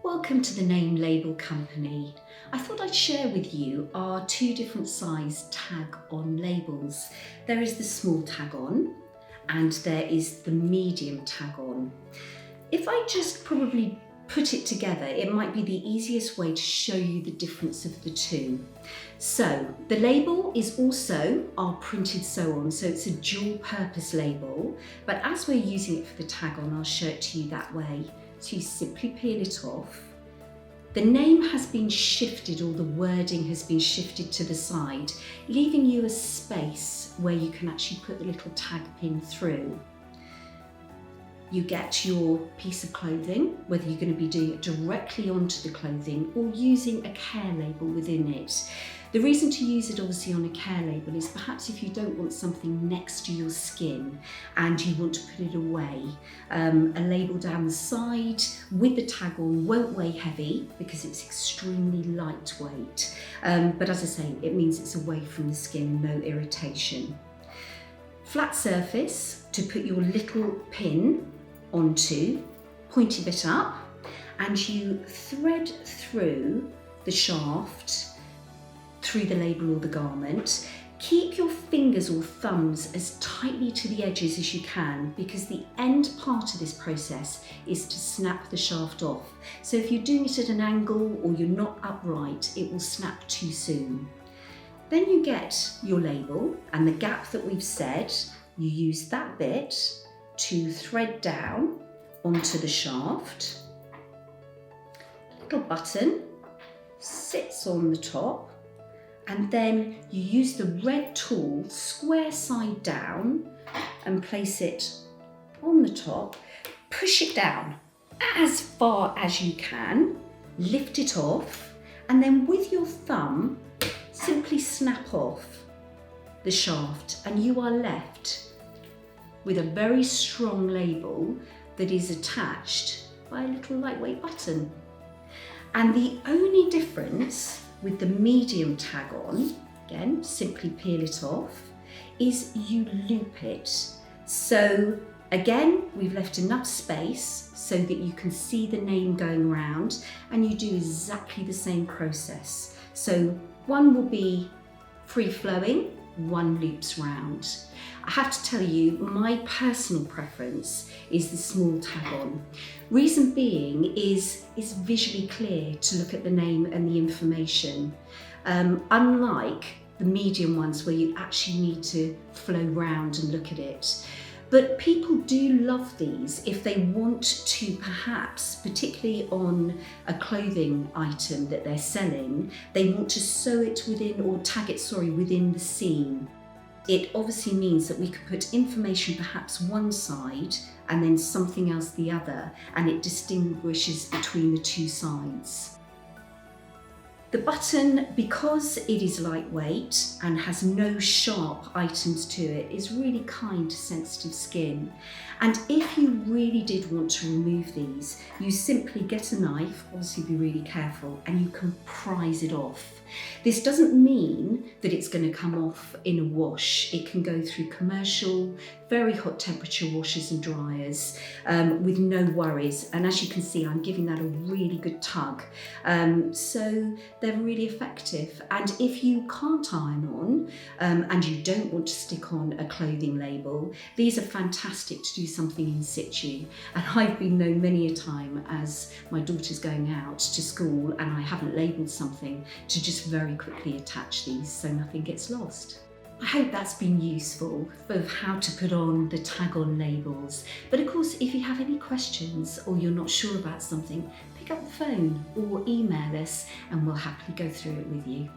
Welcome to the Name Label Company. I thought I'd share with you our two different size tag on labels. There is the small tag on and there is the medium tag on. If I just probably put it together, it might be the easiest way to show you the difference of the two. So the label is also our printed sew on, so it's a dual purpose label, but as we're using it for the tag on, I'll show it to you that way. So you simply peel it off. The name has been shifted, or the wording has been shifted to the side, leaving you a space where you can actually put the little tag pin through. You get your piece of clothing, whether you're going to be doing it directly onto the clothing or using a care label within it. The reason to use it obviously on a care label is perhaps if you don't want something next to your skin and you want to put it away. A label down the side with the tag on won't weigh heavy because it's extremely lightweight. But as I say, it means it's away from the skin, no irritation. Flat surface to put your little pin onto, pointy bit up, and you thread through the shaft, through the label or the garment. Keep your fingers or thumbs as tightly to the edges as you can, because the end part of this process is to snap the shaft off. So if you're doing it at an angle or you're not upright, it will snap too soon. Then you get your label and the gap that we've said, you use that bit to thread down onto the shaft. Little button sits on the top, and then you use the red tool square side down and place it on the top. Push it down as far as you can, lift it off, and then with your thumb simply snap off the shaft, and you are left with a very strong label that is attached by a little lightweight button. And the only difference with the medium tag on, again, simply peel it off, is you loop it. So again, we've left enough space so that you can see the name going around, and you do exactly the same process. So one will be free flowing, one loops round. I have to tell you, my personal preference is the small tag on. Reason being is it's visually clear to look at the name and the information, unlike the medium ones where you actually need to flow round and look at it. But people do love these if they want to, perhaps, particularly on a clothing item that they're selling, they want to sew it within, or tag it, within the seam. It obviously means that we could put information perhaps one side and then something else the other, and it distinguishes between the two sides. The button, because it is lightweight and has no sharp items to it, is really kind to sensitive skin. And if you really did want to remove these, you simply get a knife, obviously be really careful, and you can prise it off. This doesn't mean that it's going to come off in a wash. It can go through commercial, very hot temperature washers and dryers with no worries. And as you can see, I'm giving that a really good tug. So they're really effective. And if you can't iron on and you don't want to stick on a clothing label, these are fantastic to do something in situ. And I've been known many a time as my daughter's going out to school and I haven't labelled something, to just very quickly attach these so nothing gets lost. I hope that's been useful of how to put on the tag on labels. But of course, if you have any questions or you're not sure about something, pick up the phone or email us and we'll happily go through it with you.